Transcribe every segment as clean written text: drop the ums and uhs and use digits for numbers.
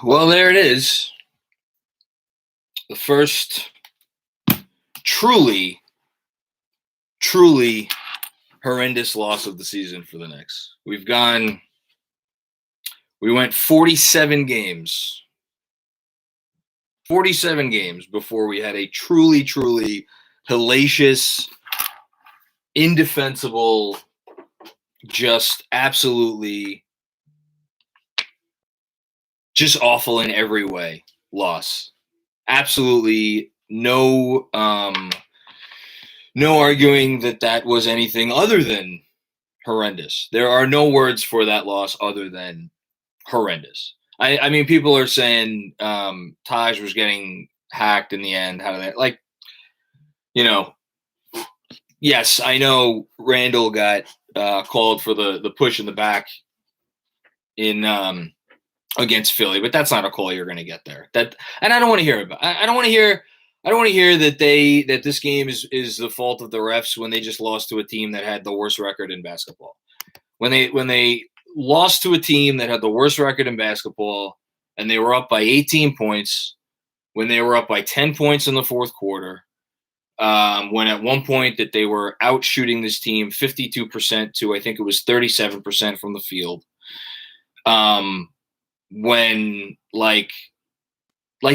Well, there it is. The first truly horrendous loss of the season for the Knicks. We went 47 games. 47 games before we had a truly hellacious, indefensible, just absolutely just awful in every way loss. Absolutely no arguing that was anything other than horrendous. There are no words for that loss other than horrendous. I mean, people are saying Taj was getting hacked in the end. How did that, like, yes, I know Randall got called for the push in the back in against Philly, but that's not a call you're going to get there. And I don't want to hear about. I don't want to hear that this game is the fault of the refs when they just lost to a team that had the worst record in basketball. When they lost to a team that had the worst record in basketball and they were up by 18 points, when they were up by 10 points in the fourth quarter, when at one point that they were out shooting this team 52% to, I think it was 37% from the field. When like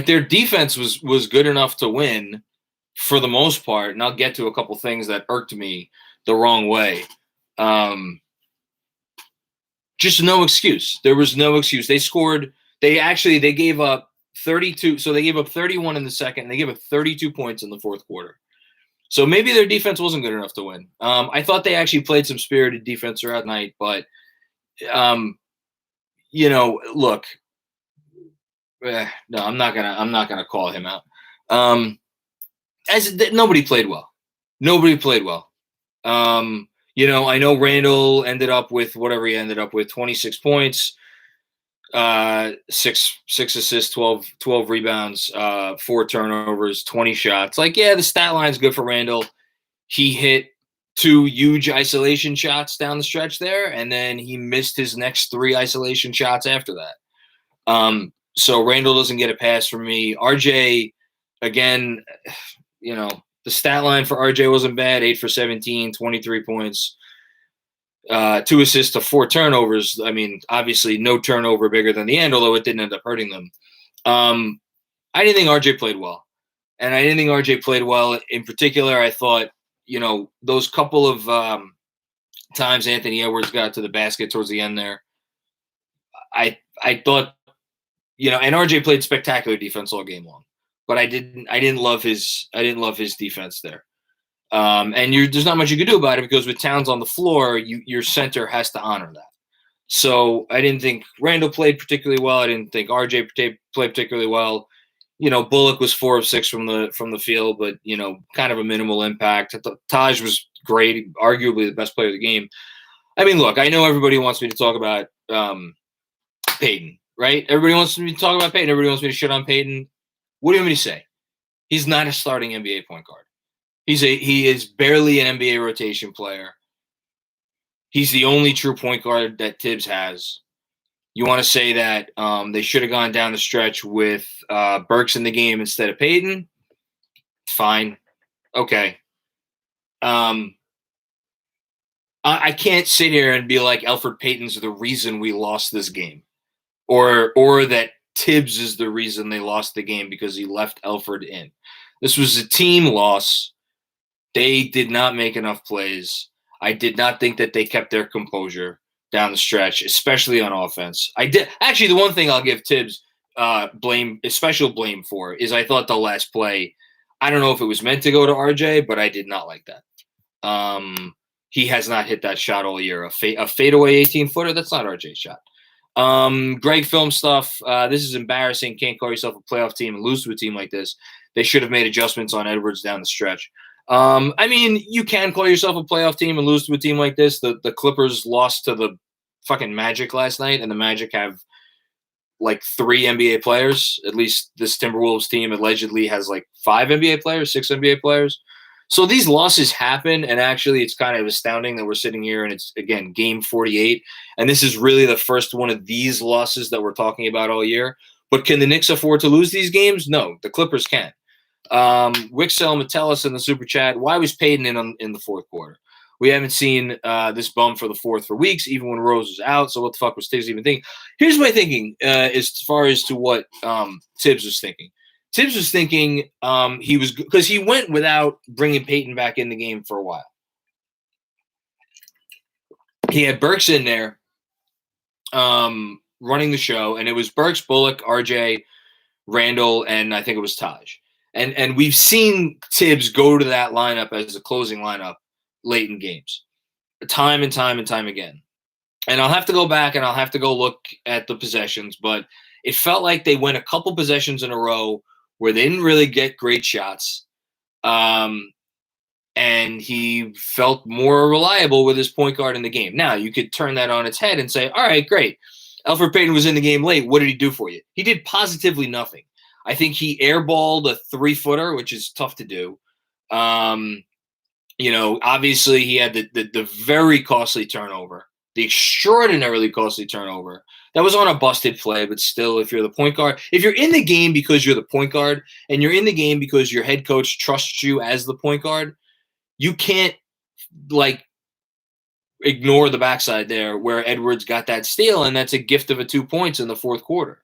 their defense was good enough to win for the most part, and I'll get to a couple things that irked me the wrong way. Just no excuse. There was no excuse. They gave up 32. So they gave up 31 in the second, and they gave up 32 points in the fourth quarter. So maybe their defense wasn't good enough to win. I thought they actually played some spirited defense throughout the night, but look, no, I'm not gonna call him out. Nobody played well. I know Randall ended up with whatever he ended up with, 26 points, 6 assists, 12 rebounds, 4 turnovers, 20 shots. Like, yeah, the stat line's good for Randall. He hit 2 huge isolation shots down the stretch there, and then he missed his next 3 isolation shots after that. So Randall doesn't get a pass from me. RJ, again, the stat line for RJ wasn't bad. 8 for 17, 23 points, 2 assists to 4 turnovers. I mean, obviously no turnover bigger than the end, although it didn't end up hurting them. I didn't think RJ played well. And I didn't think RJ played well. In particular, I thought, those couple of times Anthony Edwards got to the basket towards the end there, I thought, and RJ played spectacular defense all game long. But I didn't love his defense there. And there's not much you could do about it because with Towns on the floor, your center has to honor that. So I didn't think Randall played particularly well. I didn't think RJ played particularly well. Bullock was 4 of 6 from the field, but kind of a minimal impact. Taj was great, arguably the best player of the game. I mean, look, I know everybody wants me to talk about Peyton, right? Everybody wants me to talk about Peyton. Everybody wants me to shit on Peyton. What do you want me to say? He's not a starting NBA point guard. He is barely an NBA rotation player. He's the only true point guard that Tibbs has. You want to say that they should have gone down the stretch with Burks in the game instead of Peyton? Fine. Okay. I can't sit here and be like Elfrid Payton's the reason we lost this game, or that Tibbs is the reason they lost the game because he left Elfrid in. This was a team loss. They did not make enough plays. I did not think that they kept their composure down the stretch, especially on offense. I did actually. The one thing I'll give Tibbs special blame for is I thought the last play, I don't know if it was meant to go to RJ, but I did not like that. He has not hit that shot all year. A fadeaway 18-footer, that's not RJ's shot. Greg Film stuff. This is embarrassing. Can't call yourself a playoff team and lose to a team like this. They should have made adjustments on Edwards down the stretch. I mean, you can call yourself a playoff team and lose to a team like this. The Clippers lost to the fucking Magic last night, and the Magic have like 3 NBA players. At least this Timberwolves team allegedly has like 5 NBA players, 6 NBA players. So these losses happen, and actually, it's kind of astounding that we're sitting here and it's again game 48, and this is really the first one of these losses that we're talking about all year. But can the Knicks afford to lose these games? No, the Clippers can. Wixel Metellus in the super chat. Why was Payton in the fourth quarter? We haven't seen this bum for the fourth for weeks, even when Rose was out. So what the fuck was Tibbs even thinking? Here's my thinking as far as to what Tibbs was thinking. Tibbs was thinking he was because he went without bringing Payton back in the game for a while. He had Burks in there running the show, and it was Burks, Bullock, RJ, Randall, and I think it was Taj. And we've seen Tibbs go to that lineup as a closing lineup late in games, time and time and time again. And I'll have to go back and I'll have to go look at the possessions, but it felt like they went a couple possessions in a row where they didn't really get great shots. And he felt more reliable with his point guard in the game. Now, you could turn that on its head and say, all right, great. Elfrid Payton was in the game late. What did he do for you? He did positively nothing. I think he airballed a 3-footer, which is tough to do. Obviously he had the very costly turnover, the extraordinarily costly turnover. That was on a busted play, but still, if you're the point guard, if you're in the game because you're the point guard and you're in the game because your head coach trusts you as the point guard, you can't ignore the backside there where Edwards got that steal, and that's a gift of 2 points in the fourth quarter.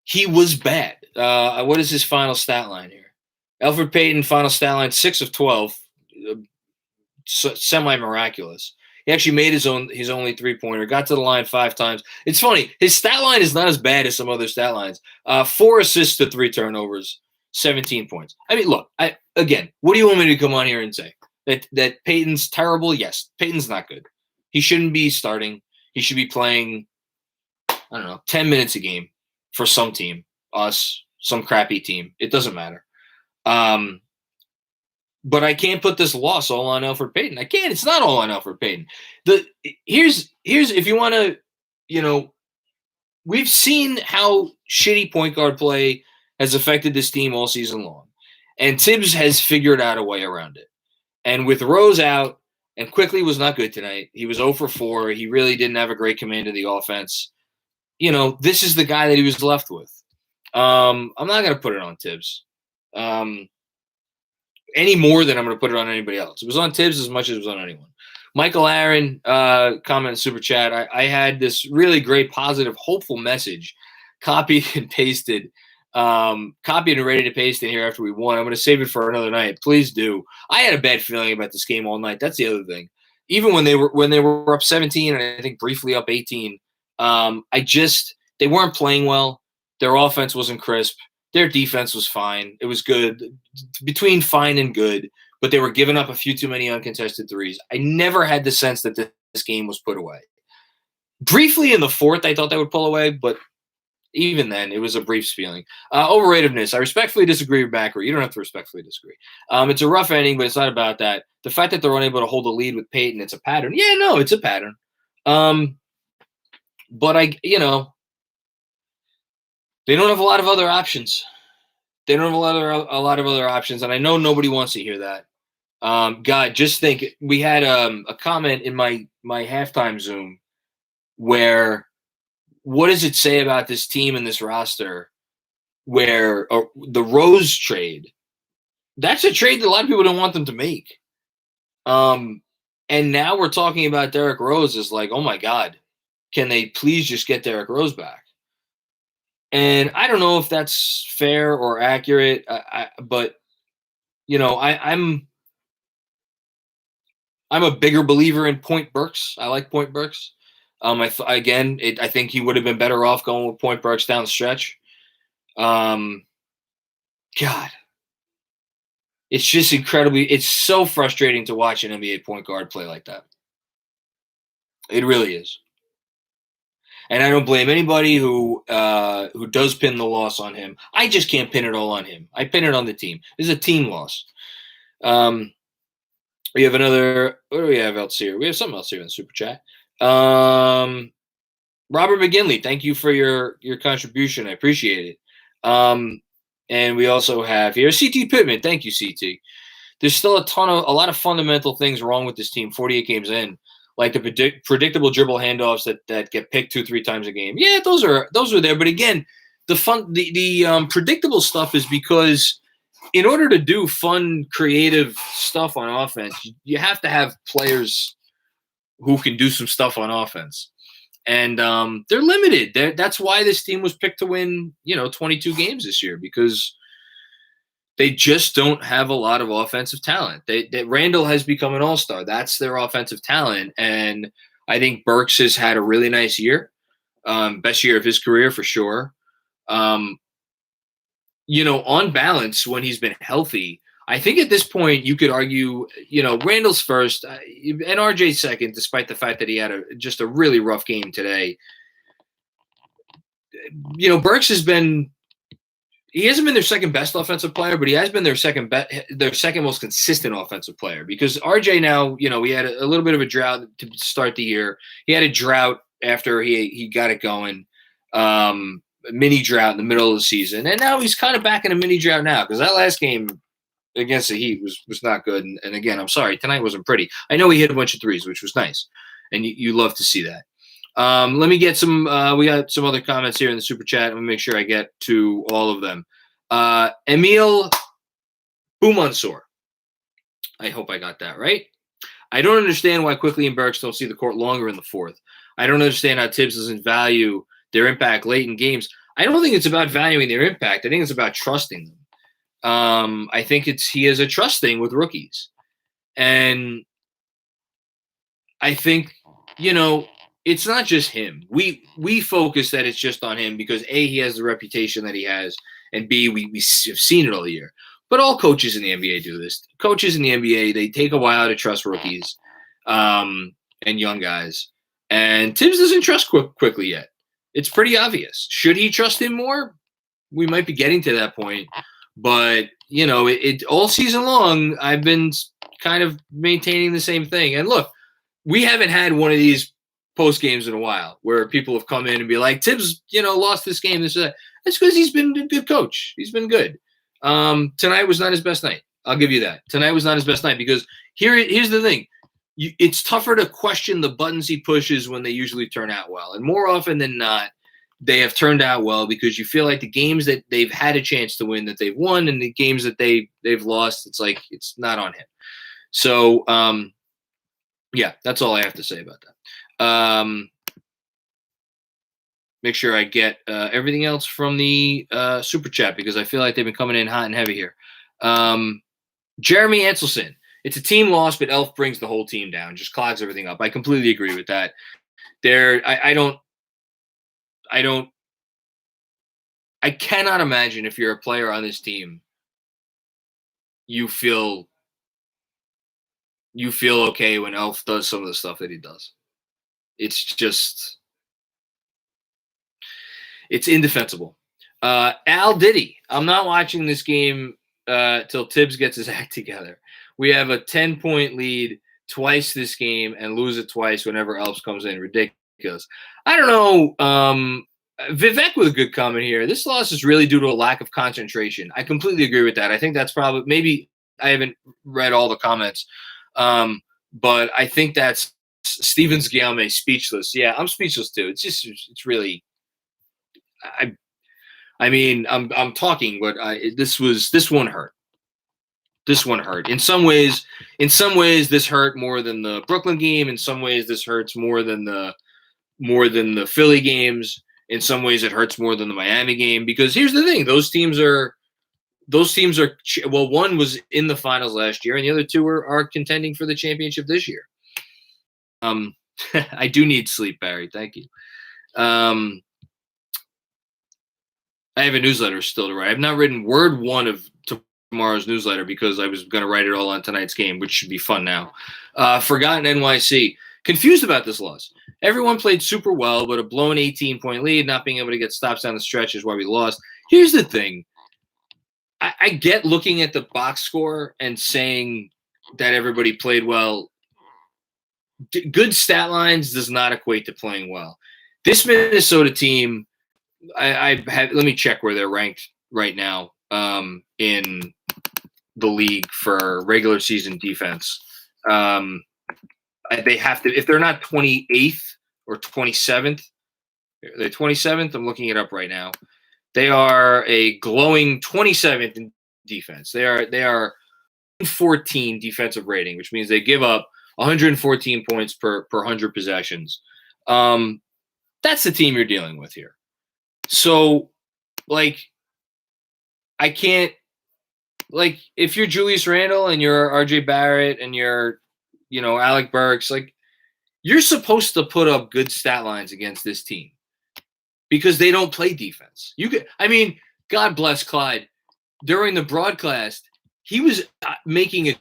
He was bad. What is his final stat line here? Elfrid Payton, final stat line, 6 of 12, semi-miraculous. He actually made his only 3-pointer, got to the line 5 times. It's funny. His stat line is not as bad as some other stat lines. 4 assists to 3 turnovers, 17 points. I mean, look, again, what do you want me to come on here and say? That Payton's terrible? Yes, Payton's not good. He shouldn't be starting. He should be playing, 10 minutes a game for some team, us, some crappy team. It doesn't matter. But I can't put this loss all on Elfrid Payton. I can't. It's not all on Elfrid Payton. Here's if you want to, we've seen how shitty point guard play has affected this team all season long, and Tibbs has figured out a way around it. And with Rose out, and Quickly was not good tonight. He was 0 for 4. He really didn't have a great command of the offense. This is the guy that he was left with. I'm not going to put it on Tibbs any more than I'm going to put it on anybody else. It was on Tibbs as much as it was on anyone. Michael Aaron, comment in super chat. I had this really great, positive, hopeful message copied and pasted. Copied and ready to paste in here after we won. I'm going to save it for another night. Please do. I had a bad feeling about this game all night. That's the other thing. Even when they were up 17 and I think briefly up 18, they weren't playing well. Their offense wasn't crisp. Their defense was fine. It was good, between fine and good, but they were giving up a few too many uncontested threes. I never had the sense that this game was put away. Briefly in the fourth, I thought they would pull away, but even then, it was a brief feeling. Overratedness. I respectfully disagree with Macri. You don't have to respectfully disagree. It's a rough ending, but it's not about that. The fact that they're unable to hold a lead with Payton, it's a pattern. Yeah, no, it's a pattern. But they don't have a lot of other options. They don't have a lot of other options, and I know nobody wants to hear that. God, just think. We had a comment in my halftime Zoom where, what does it say about this team and this roster where the Rose trade, that's a trade that a lot of people don't want them to make. And now we're talking about Derrick Rose as like, oh my God, can they please just get Derrick Rose back? And I don't know if that's fair or accurate, but I'm a bigger believer in Point Burks. I like Point Burks. I think he would have been better off going with Point Burks down the stretch. God, it's just it's so frustrating to watch an NBA point guard play like that. It really is. And I don't blame anybody who does pin the loss on him. I just can't pin it all on him. I pin it on the team. This is a team loss. We have another. What do we have else here? We have something else here in the super chat. Robert McGinley, thank you for your contribution. I appreciate it. And we also have here CT Pittman. Thank you, CT. There's still a lot of fundamental things wrong with this team 48 games in, like the predictable dribble handoffs that get picked 2-3 times a game. Yeah, those are there. But again, the predictable stuff is because in order to do fun, creative stuff on offense, you have to have players who can do some stuff on offense. And they're limited. That's why this team was picked to win, 22 games this year, because they just don't have a lot of offensive talent. Randall has become an all-star. That's their offensive talent. And I think Burks has had a really nice year. Best year of his career for sure. On balance, when he's been healthy, I think at this point you could argue, Randall's first and RJ's second, despite the fact that he had just a really rough game today. Burks he hasn't been their second best offensive player, but he has been their second most consistent offensive player, because RJ now, he had a little bit of a drought to start the year. He had a drought after he got it going, a mini drought in the middle of the season. And now he's kind of back in a mini drought now, because that last game against the Heat was not good. And again, I'm sorry, tonight wasn't pretty. I know he hit a bunch of threes, which was nice. And you love to see that. Let me get some we got some other comments here in the super chat. Let me make sure I get to all of them. Emil Boumansor. I hope I got that right. I don't understand why Quickly and Burks don't see the court longer in the fourth. I don't understand how Tibbs doesn't value their impact late in games. I don't think it's about valuing their impact. I think it's about trusting them. I think he has a trust thing with rookies. And I think, it's not just him. We focus that it's just on him because A, he has the reputation that he has, and B, we have seen it all year. But all coaches in the NBA do this. Coaches in the NBA, they take a while to trust rookies and young guys. And Tibbs doesn't trust Quickly yet. It's pretty obvious. Should he trust him more? We might be getting to that point. But, it all season long, I've been kind of maintaining the same thing. And look, we haven't had one of these post games in a while where people have come in and be like, Tibbs, lost this game. This that. That's because he's been a good coach. He's been good. Tonight was not his best night. I'll give you that. Tonight was not his best night because here's the thing. It's tougher to question the buttons he pushes when they usually turn out well. And more often than not, they have turned out well because you feel like the games that they've had a chance to win, that they've won, and the games that they've lost, it's like it's not on him. So, yeah, that's all I have to say about that. Make sure I get everything else from the super chat because I feel like they've been coming in hot and heavy here. Jeremy Anselson. It's a team loss, but Elf brings the whole team down, just clogs everything up. I completely agree with that. I cannot imagine if you're a player on this team, you feel okay when Elf does some of the stuff that he does. It's indefensible. Al Diddy. I'm not watching this game till Tibbs gets his act together. We have a 10-point lead twice this game and lose it twice whenever Elf comes in. Ridiculous. I don't know. Vivek with a good comment here. This loss is really due to a lack of concentration. I completely agree with that. I think that's probably, maybe I haven't read all the comments, but I think that's Stevens Guillaume speechless. Yeah, I'm speechless too. It's really, I mean, I'm talking, but this one hurt. This one hurt. In some ways, this hurt more than the Brooklyn game. In some ways, this hurts more than the Philly games. In some ways, it hurts more than the Miami game because here's the thing: those teams are well. One was in the finals last year, and the other two are contending for the championship this year. I do need sleep, Barry. Thank you. I have a newsletter still to write. I've not written word one of tomorrow's newsletter because I was going to write it all on tonight's game, which should be fun now. Forgotten NYC. Confused about this loss. Everyone played super well, but a blown 18-point lead, not being able to get stops down the stretch is why we lost. Here's the thing. I get looking at the box score and saying that everybody played well. Good stat lines does not equate to playing well. This Minnesota team, let me check where they're ranked right now. in the league for regular season defense. They have to, if they're not 28th or 27th, they're 27th. I'm looking it up right now. They are a glowing 27th in defense. They are 14 defensive rating, which means they give up 114 points per 100 possessions. That's the team you're dealing with here. So, like, I can't, like, if you're Julius Randle and you're RJ Barrett and you're, Alec Burks, like, you're supposed to put up good stat lines against this team because they don't play defense. God bless Clyde. During the broadcast, he was making a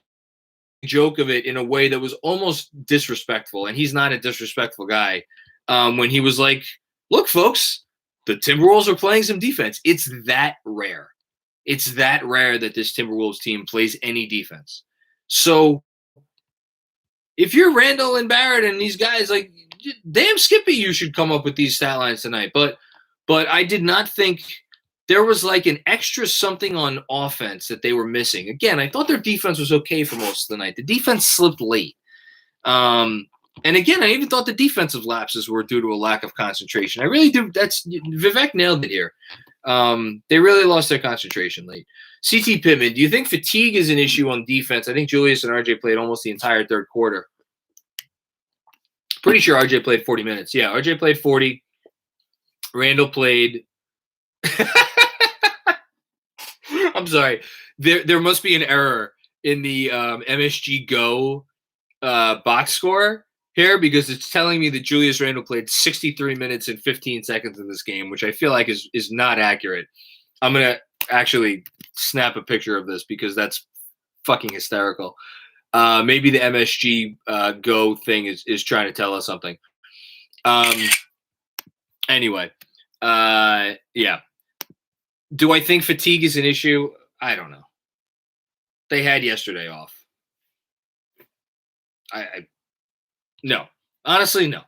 joke of it in a way that was almost disrespectful, and he's not a disrespectful guy. When he was like, look, folks, the Timberwolves are playing some defense. It's that rare. It's that rare that this Timberwolves team plays any defense. So if you're Randall and Barrett and these guys, like, damn Skippy, you should come up with these stat lines tonight. But I did not think there was like an extra something on offense that they were missing. Again, I thought their defense was okay for most of the night. The defense slipped late. And again, I even thought the defensive lapses were due to a lack of concentration. I really do. Vivek nailed it here. They really lost their concentration late. CT Pittman, do you think fatigue is an issue on defense? I think Julius and RJ played almost the entire third quarter. Pretty sure RJ played 40 minutes. Yeah, RJ played 40. Randall played. I'm sorry. There must be an error in the MSG Go box score here because it's telling me that Julius Randle played 63 minutes and 15 seconds in this game, which I feel like is not accurate. I'm going to actually snap a picture of this because that's fucking hysterical. Maybe the MSG Go thing is trying to tell us something. Anyway, yeah. Do I think fatigue is an issue? I don't know. They had yesterday off. No. Honestly, no.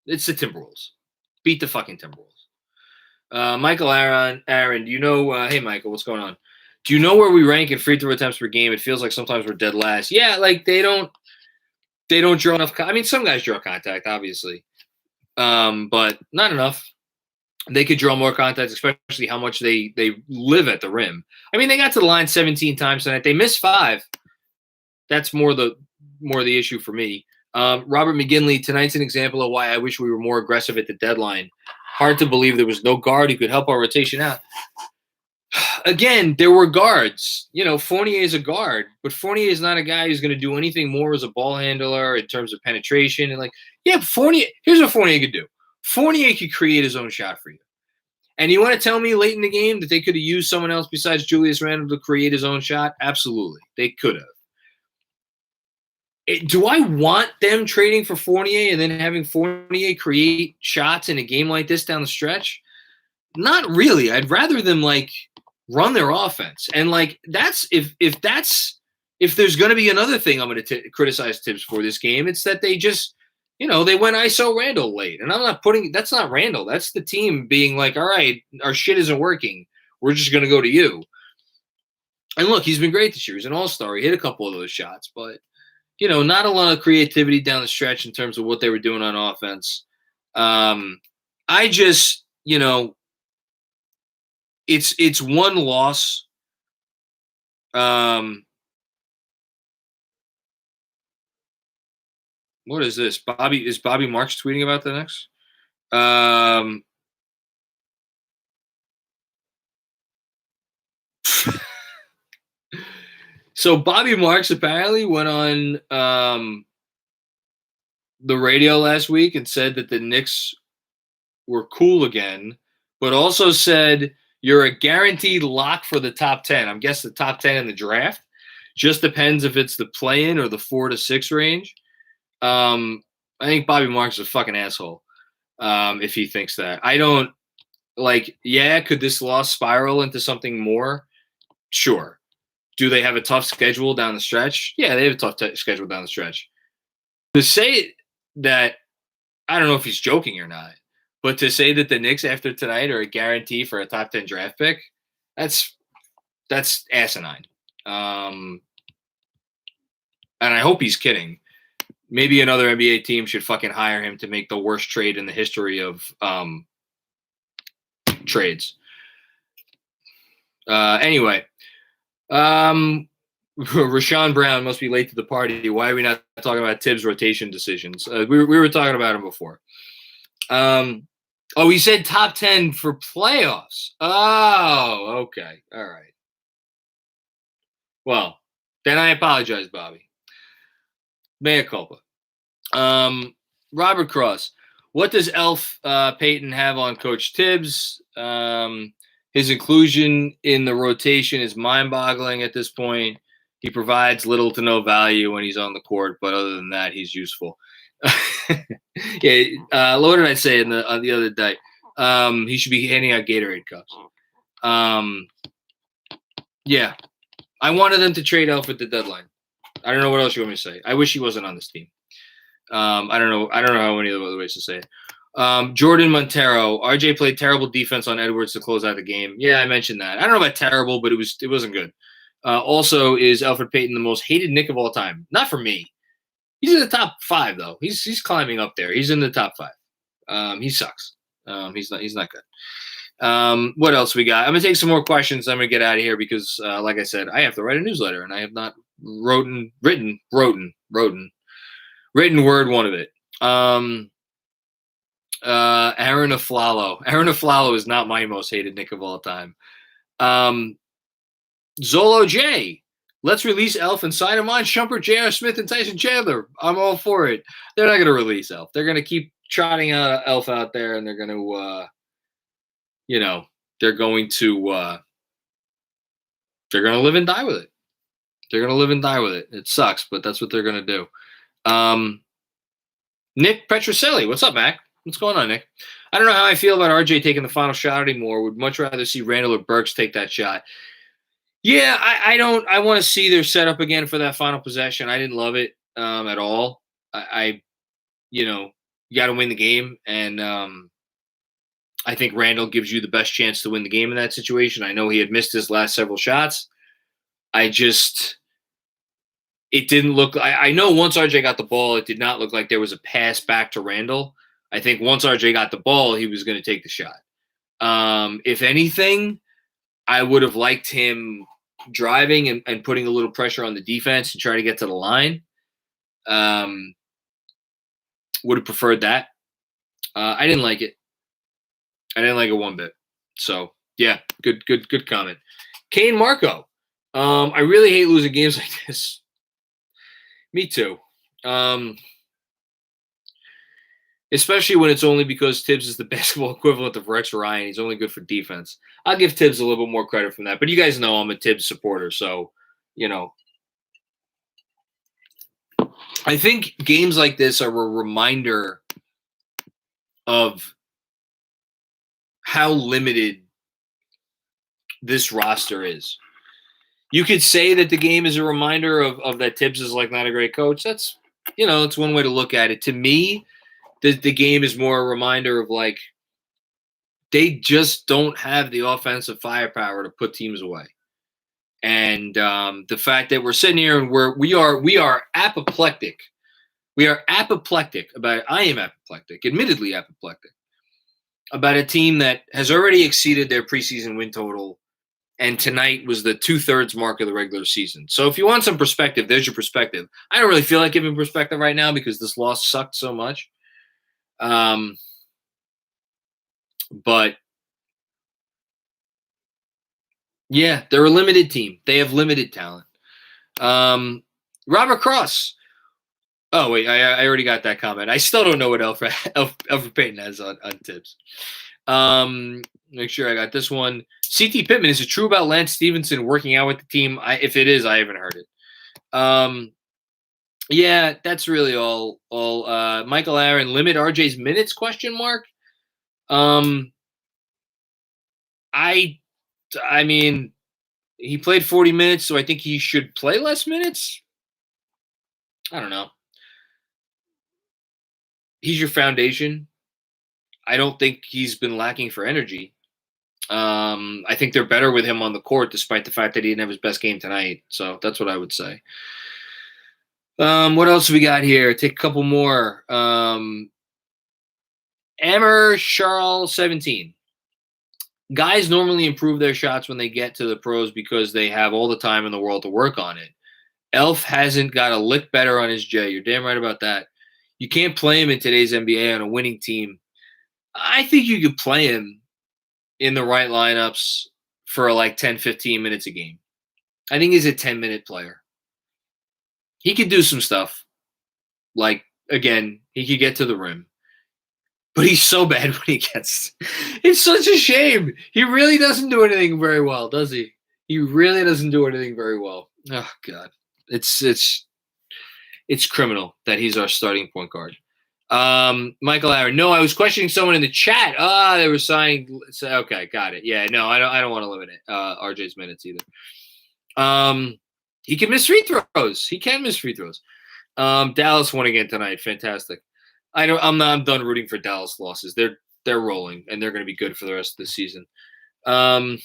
It's the Timberwolves. Beat the fucking Timberwolves. Michael Aaron, do you know? Hey, Michael, what's going on? Do you know where we rank in free throw attempts per game? It feels like sometimes we're dead last. Yeah, like they don't draw enough. Some guys draw contact, obviously, but not enough. They could draw more contact, especially how much they live at the rim. They got to the line 17 times tonight. They missed 5. That's more the issue for me. Robert McGinley, tonight's an example of why I wish we were more aggressive at the deadline. Hard to believe there was no guard who could help our rotation out. Again, there were guards. Fournier is a guard, but Fournier is not a guy who's going to do anything more as a ball handler in terms of penetration. And Fournier, here's what Fournier could do. Fournier could create his own shot for you. And you want to tell me late in the game that they could have used someone else besides Julius Randle to create his own shot? Absolutely. They could have. Do I want them trading for Fournier and then having Fournier create shots in a game like this down the stretch? Not really. I'd rather them run their offense. And that's if there's going to be another thing I'm going to criticize Tibbs for this game, it's that they just they went ISO Randall late. And I'm not that's not Randall. That's the team being like, all right, our shit isn't working. We're just going to go to you. And look, he's been great this year. He's an all-star. He hit a couple of those shots, but not a lot of creativity down the stretch in terms of what they were doing on offense. I just, it's one loss. What is this? Is Bobby Marks tweeting about the Knicks? So Bobby Marks apparently went on the radio last week and said that the Knicks were cool again, but also said you're a guaranteed lock for the top 10. I'm guessing the top 10 in the draft. Just depends if it's the play-in or the 4 to 6 range. I think Bobby Marks is a fucking asshole if he thinks that. I don't could this loss spiral into something more? Sure. Do they have a tough schedule down the stretch? Yeah, they have a tough schedule down the stretch. To say that, I don't know if he's joking or not, but to say that the Knicks after tonight are a guarantee for a top 10 draft pick, that's That's asinine. And I hope he's kidding. Maybe another NBA team should fucking hire him to make the worst trade in the history of trades. Anyway, Rashawn Brown must be late to the party. Why are we not talking about Tibbs' rotation decisions? We were talking about him before. He said top 10 for playoffs. Oh, okay. All right. Well, then I apologize, Bobby. Mea culpa. Robert Cross. What does Elf Payton have on Coach Tibbs? His inclusion in the rotation is mind-boggling at this point. He provides little to no value when he's on the court, but other than that, he's useful. Yeah, what did I say on the other day? He should be handing out Gatorade cups. Yeah, I wanted them to trade Elf at the deadline. I don't know what else you want me to say. I wish he wasn't on this team. I don't know how many other ways to say it. Jordan Montero. RJ played terrible defense on Edwards to close out the game. Yeah, I mentioned that. I don't know about terrible, but it wasn't good. Also, is Elfrid Payton the most hated Knick of all time? Not for me. He's in the top 5 though. He's climbing up there. He's in the top 5. He sucks. He's not good. What else we got? I'm gonna take some more questions. I'm gonna get out of here because, like I said, I have to write a newsletter, and I have not written word one of it. Aaron Aflalo. Aaron Aflalo is not my most hated Knick of all time. Zolo J. Let's release Elf and sign him on Shumpert, J.R. Smith, and Tyson Chandler. I'm all for it. They're not going to release Elf. They're going to keep trotting out Elf out there, and they're going to, they're going to live and die with it. They're going to live and die with it. It sucks, but that's what they're going to do. Nick Petroselli. What's up, Mac? What's going on, Nick? I don't know how I feel about RJ taking the final shot anymore. Would much rather see Randall or Burks take that shot. Yeah, I don't. I want to see their setup again for that final possession. I didn't love it at all. You got to win the game, and I think Randall gives you the best chance to win the game in that situation. I know he had missed his last several shots. It didn't look. I know once RJ got the ball, it did not look like there was a pass back to Randall. I think once RJ got the ball, he was going to take the shot. If anything, I would have liked him driving and putting a little pressure on the defense and try to get to the line. Would have preferred that. I didn't like it. I didn't like it one bit. So yeah, good comment. Kane Marco. I really hate losing games like this. Me too. Especially when it's only because Tibbs is the basketball equivalent of Rex Ryan. He's only good for defense. I'll give Tibbs a little bit more credit from that. But you guys know I'm a Tibbs supporter, so, I think games like this are a reminder of how limited this roster is. You could say that the game is a reminder of that Tibbs is like not a great coach. That's, it's one way to look at it. To me, the game is more a reminder of like they just don't have the offensive firepower to put teams away. And the fact that we're sitting here and we are apoplectic. We are apoplectic about I am apoplectic, admittedly apoplectic, about a team that has already exceeded their preseason win total. And tonight was the 2/3 mark of the regular season. So if you want some perspective, there's your perspective. I don't really feel like giving perspective right now because this loss sucked so much. But yeah, they're a limited team. They have limited talent. Robert Cross. Oh wait, I already got that comment. I still don't know what Elfrid Payton has on Tibbs. Make sure I got this one. CT Pittman, is it true about Lance Stevenson working out with the team? If it is, I haven't heard it. Yeah, that's really all. Michael Aaron, limit RJ's minutes? ? I mean, he played 40 minutes, so I think he should play less minutes. I don't know. He's your foundation. I don't think he's been lacking for energy. I think they're better with him on the court, despite the fact that he didn't have his best game tonight. So that's what I would say. What else we got here? Take a couple more. Amber Charles 17. Guys normally improve their shots when they get to the pros because they have all the time in the world to work on it. Elf hasn't got a lick better on his J. You're damn right about that. You can't play him in today's NBA on a winning team. I think you could play him in the right lineups for like 10, 15 minutes a game. I think he's a 10-minute player. He could do some stuff. Like, again, he could get to the rim. But he's so bad when he gets. It's such a shame. He really doesn't do anything very well, does he? He really doesn't do anything very well. Oh God, it's criminal that he's our starting point guard. Michael Aaron. No, I was questioning someone in the chat. They were saying. Okay, got it. Yeah, no, I don't want to limit it. RJ's minutes either. He can miss free throws. He can miss free throws. Dallas won again tonight. Fantastic. I'm done rooting for Dallas losses. They're rolling and they're going to be good for the rest of the season. God,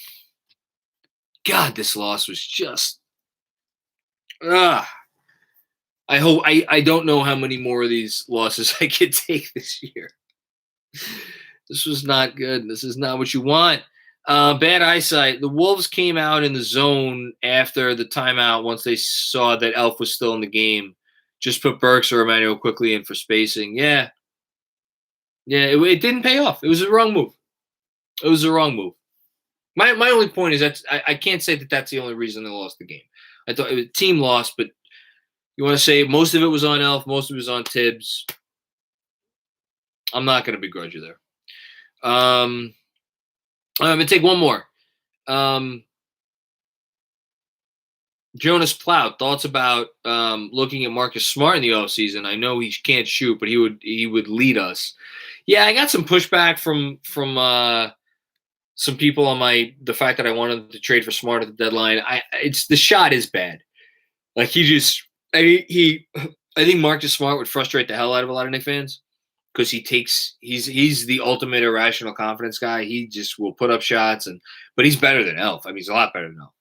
this loss was just. I don't know how many more of these losses I could take this year. This was not good. This is not what you want. Bad eyesight. The Wolves came out in the zone after the timeout once they saw that Elf was still in the game. Just put Burks or Emmanuel quickly in for spacing. Yeah. It didn't pay off. It was the wrong move. My only point is that I can't say that that's the only reason they lost the game. I thought it was a team loss, but you want to say most of it was on Elf, most of it was on Tibbs. I'm not going to begrudge you there. I'm going to take one more. Jonas Plout, thoughts about looking at Marcus Smart in the offseason. I know he can't shoot, but he would lead us. Yeah, I got some pushback from some people on the fact that I wanted to trade for Smart at the deadline. The shot is bad. Like I think Marcus Smart would frustrate the hell out of a lot of Knicks fans because he's the ultimate irrational confidence guy. He just will put up shots but he's better than Elf. I mean, he's a lot better than Elf.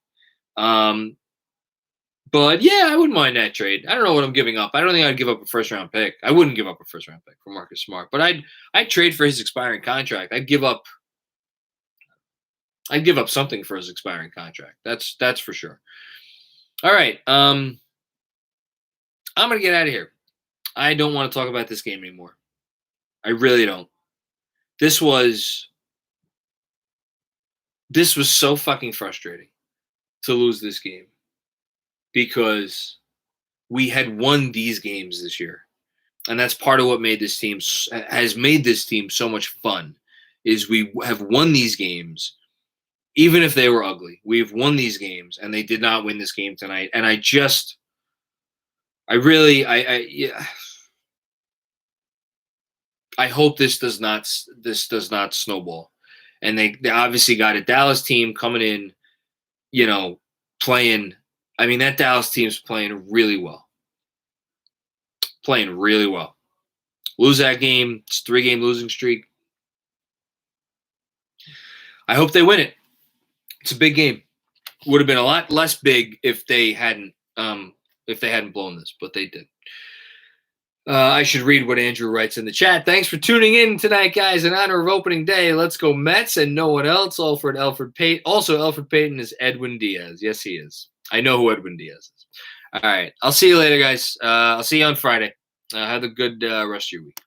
But yeah, I wouldn't mind that trade. I don't know what I'm giving up. I don't think I'd give up a first-round pick. I wouldn't give up a first-round pick for Marcus Smart, but I'd trade for his expiring contract. I'd give up something for his expiring contract. That's for sure. All right, I'm gonna get out of here. I don't want to talk about this game anymore. I really don't. This was so fucking frustrating to lose this game. Because we had won these games this year. And that's part of what has made this team so much fun, is we have won these games, even if they were ugly. We've won these games, and they did not win this game tonight. And I hope this does not snowball. And they obviously got a Dallas team coming in, playing. I mean, that Dallas team's playing really well. Lose that game. It's a 3-game losing streak. I hope they win it. It's a big game. Would have been a lot less big if they hadn't blown this, but they did. I should read what Andrew writes in the chat. Thanks for tuning in tonight, guys. In honor of opening day, let's go Mets and no one else. Alfred Payton. Also, Alfred Payton is Edwin Diaz. Yes, he is. I know who Edwin Diaz is. All right. I'll see you later, guys. I'll see you on Friday. Have a good rest of your week.